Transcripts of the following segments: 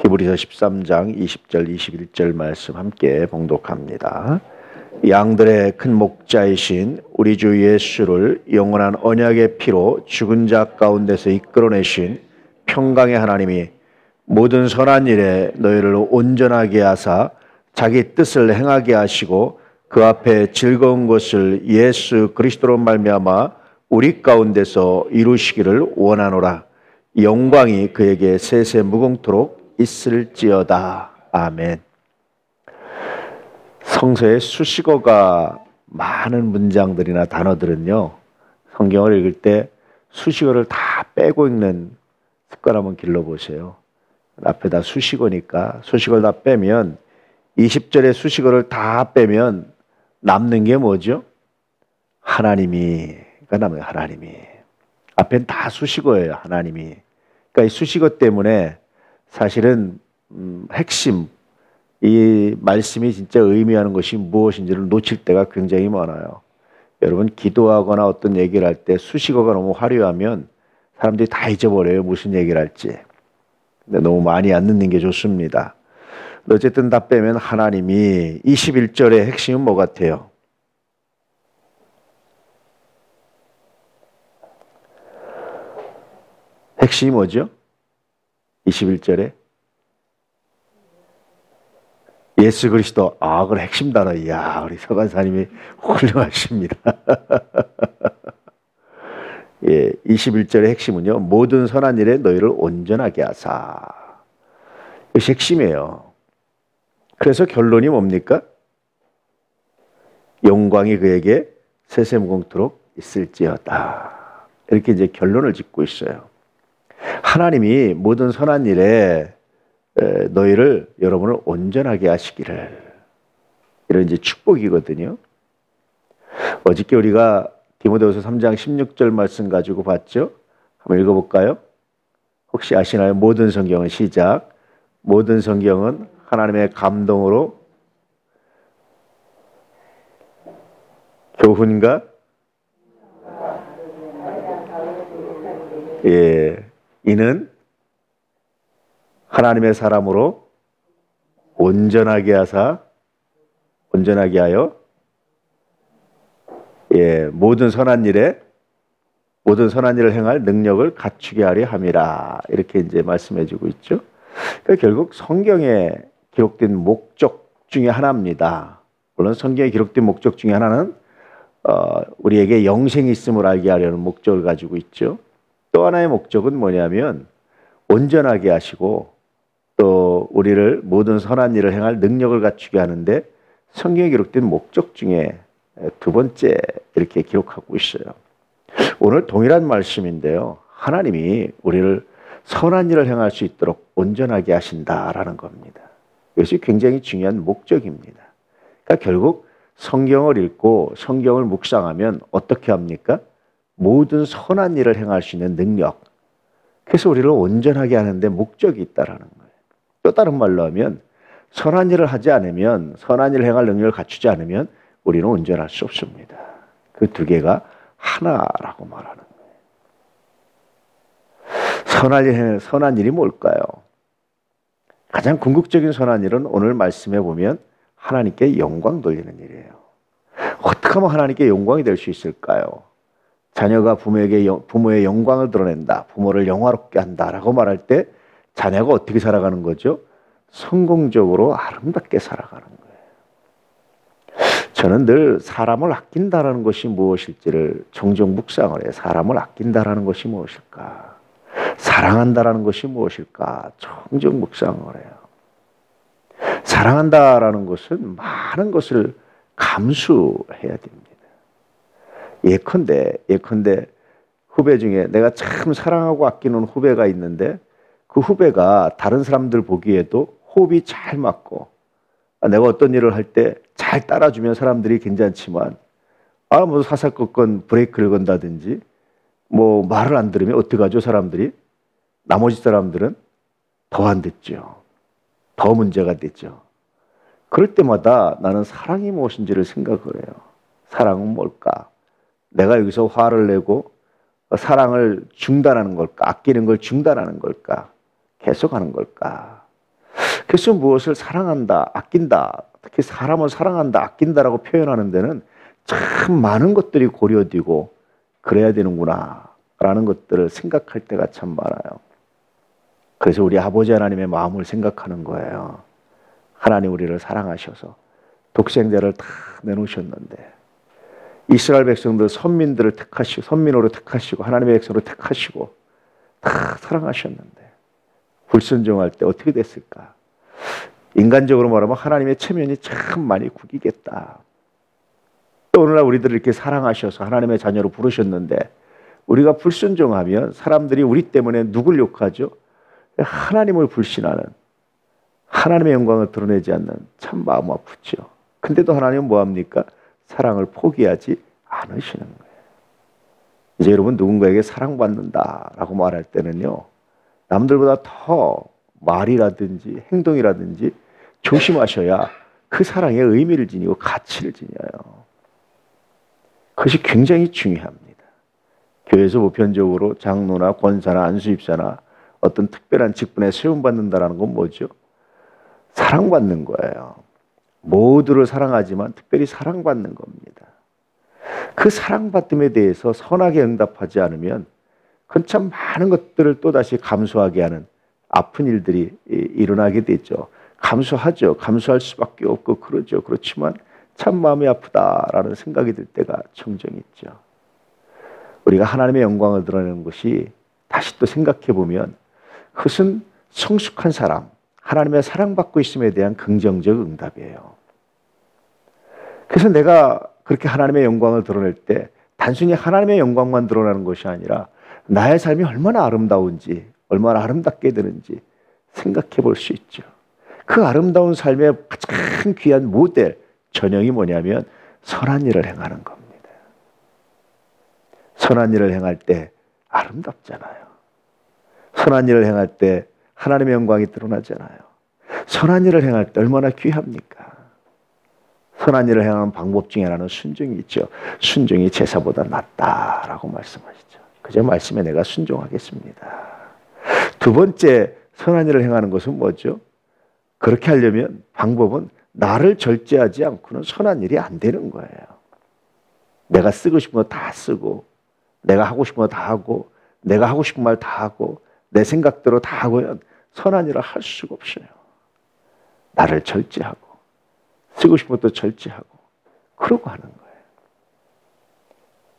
히브리서 13장 20절 21절 말씀 함께 봉독합니다. 양들의 큰 목자이신 우리 주 예수를 영원한 언약의 피로 죽은 자 가운데서 이끌어내신 평강의 하나님이 모든 선한 일에 너희를 온전하게 하사 자기 뜻을 행하게 하시고 그 앞에 즐거운 것을 예수 그리스도로 말미암아 우리 가운데서 이루시기를 원하노라. 영광이 그에게 세세 무궁토록 있을지어다. 아멘. 성서에 수식어가 많은 문장들이나 단어들은요, 성경을 읽을 때 수식어를 다 빼고 읽는 습관 한번 길러보세요. 앞에다 수식어니까 수식어를 다 빼면 20절의 수식어를 다 빼면 남는 게 뭐죠? 하나님이. 그러니까 남는 하나님이. 앞엔 다 수식어예요. 하나님이. 그러니까 이 수식어 때문에 사실은 핵심, 이 말씀이 진짜 의미하는 것이 무엇인지를 놓칠 때가 굉장히 많아요. 여러분 기도하거나 어떤 얘기를 할 때 수식어가 너무 화려하면 사람들이 다 잊어버려요. 무슨 얘기를 할지. 근데 너무 많이 안 듣는 게 좋습니다. 어쨌든 다 빼면 하나님이 21절의 핵심은 뭐 같아요? 핵심이 뭐죠? 21절에 예수 그리스도. 그래 핵심 단어. 이야, 우리 서간사님이 훌륭하십니다. 예, 21절의 핵심은요, 모든 선한 일에 너희를 온전하게 하사. 이것이 핵심이에요. 그래서 결론이 뭡니까? 영광이 그에게 세세무궁토록 있을지어다. 이렇게 이제 결론을 짓고 있어요. 하나님이 모든 선한 일에 너희를, 여러분을 온전하게 하시기를. 이런 이제 축복이거든요. 어저께 우리가 디모데후서 3장 16절 말씀 가지고 봤죠? 한번 읽어볼까요? 혹시 아시나요? 모든 성경은 시작. 모든 성경은 하나님의 감동으로 교훈과 이는 하나님의 사람으로 온전하게 하사, 온전하게 하여 모든 선한 일을 행할 능력을 갖추게 하려 함이라. 이렇게 이제 말씀해주고 있죠. 그러니까 결국 성경에 기록된 목적 중에 하나입니다. 물론 성경에 기록된 목적 중에 하나는 우리에게 영생이 있음을 알게 하려는 목적을 가지고 있죠. 또 하나의 목적은 뭐냐면 온전하게 하시고 또 우리를 모든 선한 일을 행할 능력을 갖추게 하는데, 성경에 기록된 목적 중에 두 번째 이렇게 기록하고 있어요. 오늘 동일한 말씀인데요, 하나님이 우리를 선한 일을 행할 수 있도록 온전하게 하신다라는 겁니다. 이것이 굉장히 중요한 목적입니다. 그러니까 결국 성경을 읽고 성경을 묵상하면 어떻게 합니까? 모든 선한 일을 행할 수 있는 능력, 그래서 우리를 온전하게 하는데 목적이 있다라는 거예요. 또 다른 말로 하면 선한 일을 하지 않으면, 선한 일을 행할 능력을 갖추지 않으면 우리는 온전할 수 없습니다. 그 두 개가 하나라고 말하는 거예요. 선한 일이 뭘까요? 가장 궁극적인 선한 일은 오늘 말씀해 보면 하나님께 영광 돌리는 일이에요. 어떻게 하면 하나님께 영광이 될 수 있을까요? 자녀가 부모의 영광을 드러낸다, 부모를 영화롭게 한다라고 말할 때 자녀가 어떻게 살아가는 거죠? 성공적으로 아름답게 살아가는 거예요. 저는 늘 사람을 아낀다라는 것이 무엇일지를 종종 묵상을 해요. 사람을 아낀다라는 것이 무엇일까? 사랑한다라는 것이 무엇일까? 종종 묵상을 해요. 사랑한다라는 것은 많은 것을 감수해야 됩니다. 예컨대 후배 중에 내가 참 사랑하고 아끼는 후배가 있는데, 그 후배가 다른 사람들 보기에도 호흡이 잘 맞고, 내가 어떤 일을 할 때 잘 따라주면 사람들이 괜찮지만, 뭐 사사건건 브레이크를 건다든지 뭐 말을 안 들으면 어떡하죠? 사람들이, 나머지 사람들은 더 안 듣죠. 더 문제가 되죠. 그럴 때마다 나는 사랑이 무엇인지를 생각을 해요. 사랑은 뭘까? 내가 여기서 화를 내고 사랑을 중단하는 걸까? 아끼는 걸 중단하는 걸까? 계속하는 걸까? 그래서 무엇을 사랑한다, 아낀다, 특히 사람을 사랑한다, 아낀다라고 표현하는 데는 참 많은 것들이 고려되고 그래야 되는구나 라는 것들을 생각할 때가 참 많아요. 그래서 우리 아버지 하나님의 마음을 생각하는 거예요. 하나님 우리를 사랑하셔서 독생자를 다 내놓으셨는데 이스라엘 백성들 선민들을 택하시고 선민으로 택하시고 하나님의 백성으로 택하시고 다 사랑하셨는데 불순종할 때 어떻게 됐을까? 인간적으로 말하면 하나님의 체면이 참 많이 구기겠다. 또 오늘날 우리들을 이렇게 사랑하셔서 하나님의 자녀로 부르셨는데 우리가 불순종하면 사람들이 우리 때문에 누굴 욕하죠? 하나님을 불신하는, 하나님의 영광을 드러내지 않는, 참 마음 아프죠. 근데도 하나님은 뭐합니까? 사랑을 포기하지 않으시는 거예요. 이제 여러분 누군가에게 사랑받는다라고 말할 때는요, 남들보다 더 말이라든지 행동이라든지 조심하셔야 그 사랑의 의미를 지니고 가치를 지녀요. 그것이 굉장히 중요합니다. 교회에서 보편적으로 장로나 권사나 안수입사나 어떤 특별한 직분에 세움받는다는 건 뭐죠? 사랑받는 거예요. 모두를 사랑하지만 특별히 사랑받는 겁니다. 그 사랑받음에 대해서 선하게 응답하지 않으면 그건 참 많은 것들을 또다시 감수하게 하는 아픈 일들이 일어나게 되죠. 감수하죠. 감수할 수밖에 없고 그러죠. 그렇지만 참 마음이 아프다라는 생각이 들 때가 종종 있죠. 우리가 하나님의 영광을 드러내는 것이 다시 또 생각해 보면 그것은 성숙한 사람, 하나님의 사랑받고 있음에 대한 긍정적 응답이에요. 그래서 내가 그렇게 하나님의 영광을 드러낼 때 단순히 하나님의 영광만 드러나는 것이 아니라 나의 삶이 얼마나 아름다운지, 얼마나 아름답게 되는지 생각해 볼 수 있죠. 그 아름다운 삶의 가장 귀한 모델, 전형이 뭐냐면 선한 일을 행하는 겁니다. 선한 일을 행할 때 아름답잖아요. 선한 일을 행할 때 하나님의 영광이 드러나잖아요. 선한 일을 행할 때 얼마나 귀합니까? 선한 일을 행하는 방법 중에 하나는 순종이 있죠. 순종이 제사보다 낫다라고 말씀하시죠. 그저 말씀에 내가 순종하겠습니다. 두 번째 선한 일을 행하는 것은 뭐죠? 그렇게 하려면 방법은 나를 절제하지 않고는 선한 일이 안 되는 거예요. 내가 쓰고 싶은 거 다 쓰고 내가 하고 싶은 거 다 하고 내가 하고 싶은 말 다 하고 내 생각대로 다 하고는 선한 일을 할 수가 없어요. 나를 절제하고 쓰고 싶은 것도 절제하고 그러고 하는 거예요.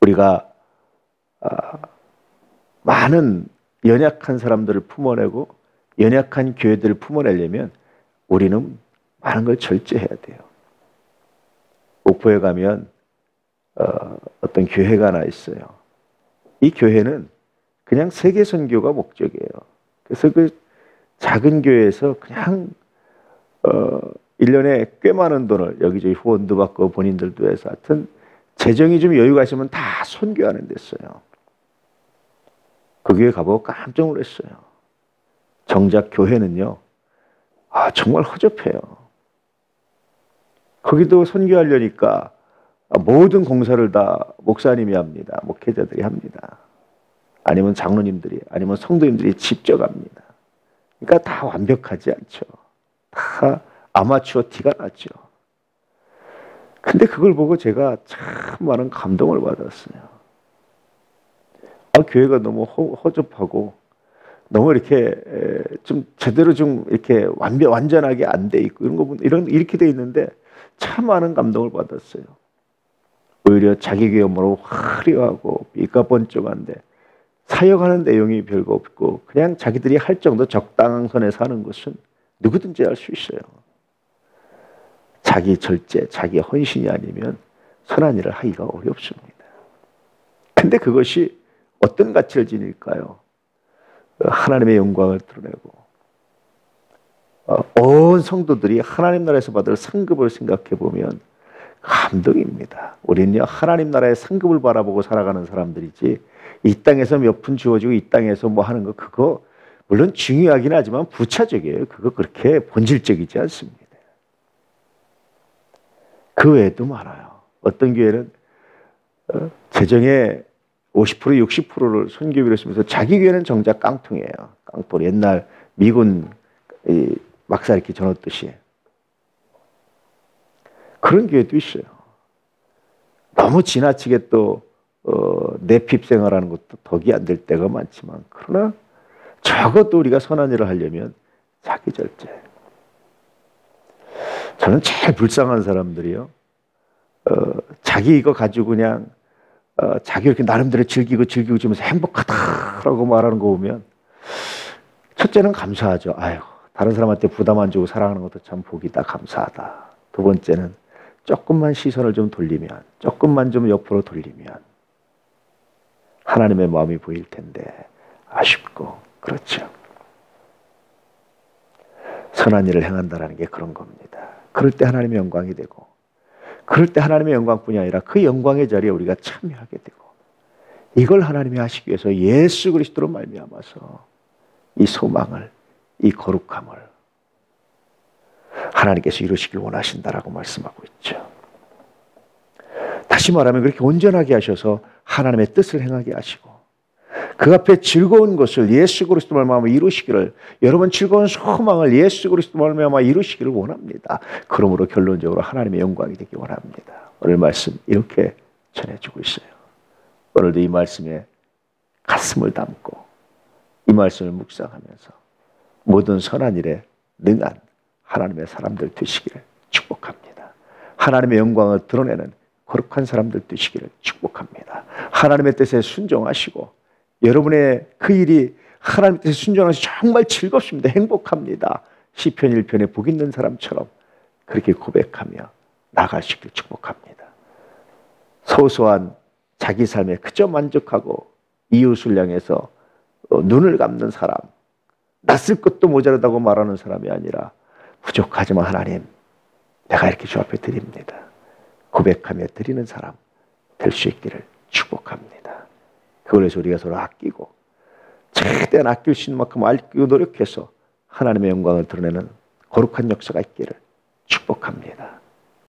우리가 많은 연약한 사람들을 품어내고 연약한 교회들을 품어내려면 우리는 많은 걸 절제해야 돼요. 목포에 가면 어떤 교회가 하나 있어요. 이 교회는 그냥 세계 선교가 목적이에요. 그래서 그 작은 교회에서 그냥 1년에 꽤 많은 돈을 여기저기 후원도 받고 본인들도 해서 하여튼 재정이 좀 여유가 있으면 다 선교하는 데 써요. 그 교회 가보고 깜짝 놀랐어요. 정작 교회는요, 정말 허접해요. 거기도 선교하려니까 모든 공사를 다 목사님이 합니다. 목회자들이 합니다. 아니면 장로님들이, 아니면 성도님들이 직접 합니다. 그러니까 다 완벽하지 않죠. 다 아마추어 티가 나죠. 근데 그걸 보고 제가 참 많은 감동을 받았어요. 교회가 너무 허접하고 너무 이렇게 좀 제대로 좀 이렇게 완전하게 안 돼 있고 이런 거 보면 이렇게 돼 있는데 참 많은 감동을 받았어요. 오히려 자기 교회 업무로 화려하고 삐까번쩍한데 사역하는 내용이 별거 없고 그냥 자기들이 할 정도 적당한 선에서 하는 것은 누구든지 할 수 있어요. 자기 절제, 자기 헌신이 아니면 선한 일을 하기가 어렵습니다. 근데 그것이 어떤 가치를 지닐까요? 하나님의 영광을 드러내고 온 성도들이 하나님 나라에서 받을 상급을 생각해 보면 감동입니다. 우리는요 하나님 나라의 상급을 바라보고 살아가는 사람들이지 이 땅에서 몇 푼 주어지고 이 땅에서 뭐 하는 거 그거 물론 중요하긴 하지만 부차적이에요. 그거 그렇게 본질적이지 않습니다. 그 외에도 많아요. 어떤 교회는 재정의 50% 60%를 선교비로 쓰면서 자기 교회는 정작 깡통이에요. 깡통. 옛날 미군 막사 이렇게 전했듯이 그런 교회도 있어요. 너무 지나치게 또 내핍 생활하는 것도 덕이 안 될 때가 많지만 그러나 적어도 우리가 선한 일을 하려면 자기 절제. 저는 제일 불쌍한 사람들이요. 자기 이거 가지고 그냥 자기 이렇게 나름대로 즐기고 지면서 행복하다라고 말하는 거 보면 첫째는 감사하죠. 아유, 다른 사람한테 부담 안 주고 사랑하는 것도 참 복이다, 감사하다. 두 번째는 조금만 시선을 좀 돌리면, 조금만 좀 옆으로 돌리면 하나님의 마음이 보일 텐데 아쉽고 그렇죠. 선한 일을 행한다는 게 그런 겁니다. 그럴 때 하나님의 영광이 되고 그럴 때 하나님의 영광뿐이 아니라 그 영광의 자리에 우리가 참여하게 되고 이걸 하나님이 하시기 위해서 예수 그리스도로 말미암아서 이 소망을, 이 거룩함을 하나님께서 이루시길 원하신다라고 말씀하고 있죠. 다시 말하면 그렇게 온전하게 하셔서 하나님의 뜻을 행하게 하시고 그 앞에 즐거운 것을 예수 그리스도 말미암아 이루시기를 여러분 즐거운 소망을 예수 그리스도 말미암아 이루시기를 원합니다. 그러므로 결론적으로 하나님의 영광이 되기 원합니다. 오늘 말씀 이렇게 전해주고 있어요. 오늘도 이 말씀에 가슴을 담고 이 말씀을 묵상하면서 모든 선한 일에 능한 하나님의 사람들 되시기를 축복합니다. 하나님의 영광을 드러내는 거룩한 사람들 되시기를 축복합니다. 하나님의 뜻에 순종하시고 여러분의 그 일이 하나님의 뜻에 순종하셔서 정말 즐겁습니다. 행복합니다. 시편 1편에 복 있는 사람처럼 그렇게 고백하며 나가시길 축복합니다. 소소한 자기 삶에 그저 만족하고 이웃을 향해서 눈을 감는 사람, 낯설 것도 모자라다고 말하는 사람이 아니라 부족하지만 하나님, 내가 이렇게 주 앞에 드립니다. 고백하며 드리는 사람 될 수 있기를 축복합니다. 그걸 위해서 우리가 서로 아끼고 최대한 아낄 수 있는 만큼 아끼고 노력해서 하나님의 영광을 드러내는 거룩한 역사가 있기를 축복합니다.